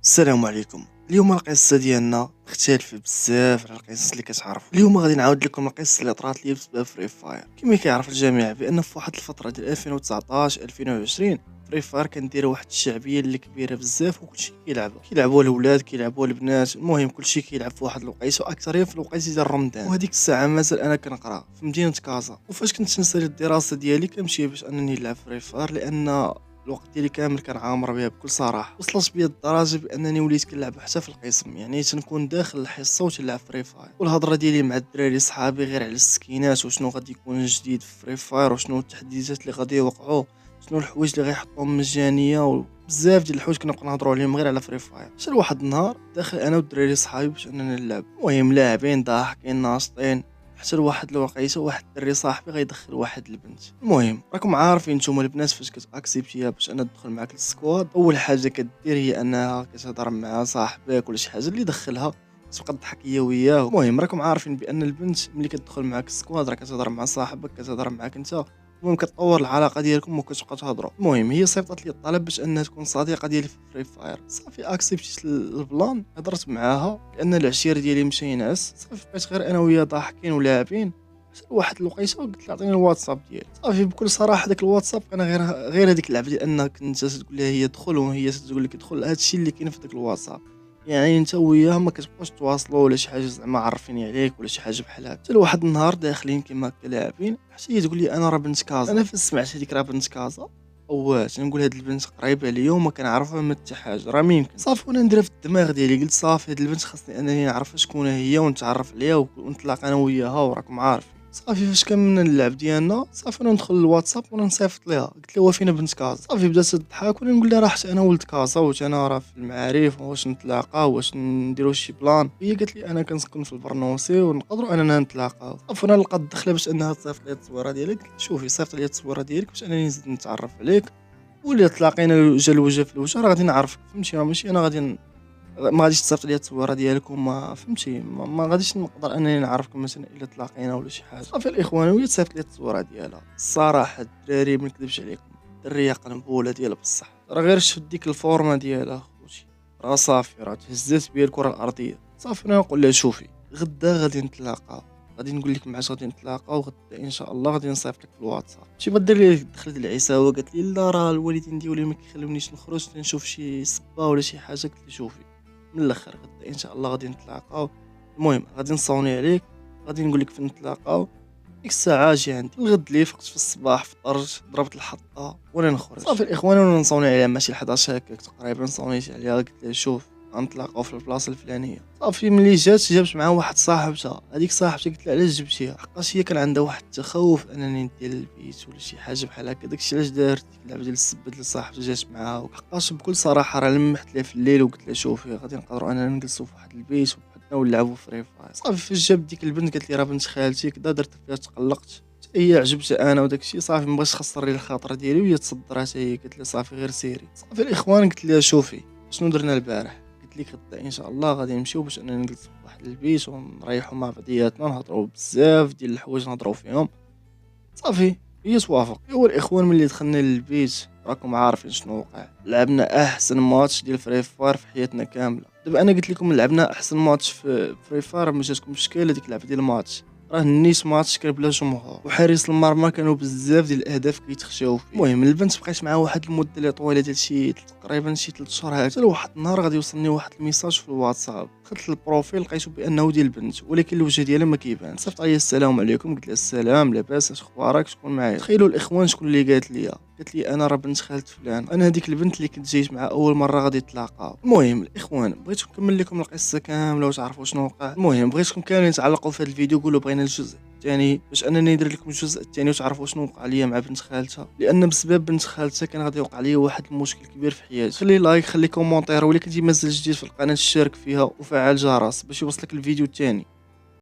السلام عليكم. اليوم القصه ديالنا مختلفه بزاف على القصص اللي كتعرفوا. اليوم غادي نعاود لكم القصه اللي طرات لي بسبب فري فاير. كما كيعرف الجميع بان في واحد الفتره ديال 2019 2020 فري فاير كندير واحد الشعبيه اللي كبيره بزاف، وكلشي كيلعبوا الاولاد كيلعبوا البنات، المهم كلشي كيلعب في واحد الوقيته، واكثريه في الوقيته ديال رمضان. وهذيك الساعه مازال انا كنقرا في مدينه كازا، وفاش كنت نسالي الدراسه ديالي كنمشي باش انني نلعب فري فاير، لان الوقت ديالي كامل كان عامر بها بكل صراحه. وصلت بيا الدرجه بانني وليت كنلعب حتى في القسم، يعني تنكون داخل الحصه وتلعب فري فاير، والهضره ديالي مع الدراري صحابي غير على السكينات وشنو غادي يكون جديد في فري فاير، وشنو التحديثات اللي غادي يوقعوا، شنو الحوايج اللي غيحطوهم مجانيه، وبزاف ديال الحوايج كنبقى نهضروا عليهم غير على فري فاير. حتى واحد النهار داخل انا والدراري صحابي باش اننا نلعب، المهم لاعبين ضاحكين ناشطين، حتى لواحد الوقيته واحد الدري صاحبي غيدخل واحد البنت. المهم راكم عارفين نتوما البنات فاش كتاكسبتيها باش انا ندخل معاك للسكواد، اول حاجه كدير هي انها كتهضر مع صاحبك ولا شي حاجه اللي دخلها، تبقى تضحك هي وياه. المهم راكم عارفين بان البنت ملي كتدخل معاك السكواد راه كتهضر مع صاحبك، كتهضر معاك انت، المهم كتطور العلاقه ديالكم وكتبقى تهضروا. المهم هي صيفطت لي الطلب باش انها تكون صديقه ديالي في فري فاير، صافي اكسبتيت البلان، هضرت معاها لان العشير ديالي مشى ينعس، صافي بقيت غير انا وياه ضاحكين ولاعبين. حتى واحد الوقيته قلت لها عطيني الواتساب ديالي، صافي بكل صراحه داك الواتساب كان غير هذيك اللعبه ديال انك انت تقول لها هي دخل وهي تقول لك دخل، هادشي اللي كاين في داك الواتساب، يعني انت وياها ما كتبقاوش تواصلوا ولا شي حاجه زعما عارفين عليك ولا شي حاجه بحال هكا. حتى لواحد النهار داخلين كيما هكا لاعبين، حتى هي تقول لي انا راه بنت كازا. انا فاش سمعت هذيك راه بنت كازا اوات نقول هاد البنت قريبه عليا وما كنعرفها ما حتى حاجه، راه ما يمكن. صافي وانا نديرها في الدماغ ديالي، قلت صافي هاد البنت خاصني انني نعرف شكون هي ونتعرف عليها ونتلاقى انا وياها وراكم عارفين. صافي فاش كملنا اللعب ديالنا صافي انا ندخل للواتساب وانا نصيفط ليها، قلت لها فين بنت كازا. صافي بدات تضحك وانا نقول لها راه حتى انا ولد كازا وحتى انا راه في المعارف، واش نتلاقاو واش نديرو شي بلان. هي قالت لي انا كنسكن في البرنوسي ونقدروا اننا نتلاقاو. صافي انا لقيت الدخله باش انها تصيفط لي التصويره ديالك، قلت لها شوفي صيفط لي التصويره ديالك باش انني نزيد نتعرف عليك، ولا تلاقينا وجه لوجه في الوجه راه غادي نعرفك، فهمتي؟ ماشي انا غادي ما غاديش تصيفط لي التصويره ديالك وما فهمتي، ما غاديش نقدر انني نعرفكم مثلا الا تلاقينا ولا شي حاجه. صافي الاخوانويه تصيفط لي التصويره ديالها. الصراحه الدراري ما نكذبش عليكم، الدريه قنبوله ديالها بصح، راه غير شفت ديك الفورمه ديالها خوتي، راه صافي راه تهزات بيا الكره الارضيه. صافي انا نقول لها شوفي غدا غادي نتلاقاو، غادي نقول لك معاش غادي نتلاقاو غدا ان شاء الله، غادي نصيفط لك في الواتساب. شي بدير لي دخلت العساوه، قالت لي لا راه الوالدين ديالي ما كيخلونيش نخرج نشوف شي صبا ولا شي حاجه. قلت لي شوفي من الاخر غدا ان شاء الله غادي نتلاقاو، المهم غادي نصوني عليك، غادي نقول لك فين نتلاقاو. ديك الساعه جي عندي الغد لي فقت في الصباح، فطرت ضربت الحطه وانا نخرج. صافي الاخوان وانا نصوني عليها ماشي 11 هكاك تقريبا، صونيت عليها قلت لها شوف غنتلاقاو في البلاصه الفلانيه. صافي ملي جابت معها واحد صاحبتها، هذيك صاحبتي قلت لها علاش جبتيها، حقاش هي كان عندها واحد التخوف انني ندير البيت ولا شي حاجه بحال هكا، داكشي علاش دارت اللعبه ديال السبت لصاحبتي جات معاها. حقاش بكل صراحه راه لمحت ليها في الليل وقلت لها شوفي غادي نقدروا اننا نجلسوا في واحد البيت وحدنا ونلعبوا فري فاير. صافي فاش جاب ديك البنت قالت لي راه بنت خالتي كدا، درت فيها تقلقت، هي عجبتها انا وداكشي. صافي مبغيتش نخسر لي الخاطر ديالي وهي تصدرات، هي قالت لي صافي غير سيري. صافي الاخوان قلت لها شوفي شنو درنا البارح، قلت لك غدا ان شاء الله غادي نمشيو باش اننا نجلسوا في واحد البيت ونريحوا مع بعضياتنا، نهضروا بزاف ديال الحوايج نهضروا فيهم. صافي هي توافق. ايوا الاخوان ملي دخلنا للبيت راكم عارفين شنو وقع، لعبنا احسن ماتش ديال فري فاير في حياتنا كامله. دابا انا قلت لكم لعبنا احسن ماتش في فري فاير، ما جاتكم مشكل هذيك اللعبه ديال الماتش، راه نيت ماتش كان بلا جمهور، وحارس المرمى كانوا بزاف ديال الاهداف كيتخشاو فيه. المهم البنت بقيت معها واحد المده اللي طويله ديال شي تقريبا شي 3 شهور هكا. حتى واحد النهار غادي يوصلني واحد الميساج في الواتساب، دخلت للبروفيل لقيته بانه ديال البنت ولكن الوجه ديالها ما كيبان. صيفط عليا السلام عليكم، قلت لها السلام لاباس اش اخبارك شكون معايا. تخيلوا الاخوان شكون اللي قالت لي انا راه بنت خالت فلان، انا هذيك البنت اللي كنت جيت معها اول مره غادي نتلاقاو. المهم الاخوان بغيت نكمل لكم القصه كامله وتعرفوا شنو وقع. المهم بغيتكم كاملين تعلقوا في هذا الفيديو، قولوا بغينا الجزء الثاني باش انني ندير لكم الجزء الثاني وتعرفوا شنو وقع ليا مع بنت خالتها، لان بسبب بنت خالتها كان غادي يوقع ليا واحد المشكل كبير في حياتي. خلي لايك خلي كومونتير، ولا كنتي مازال جديد في القناه اشترك فيها وفعل الجرس باش يوصلك الفيديو الثاني.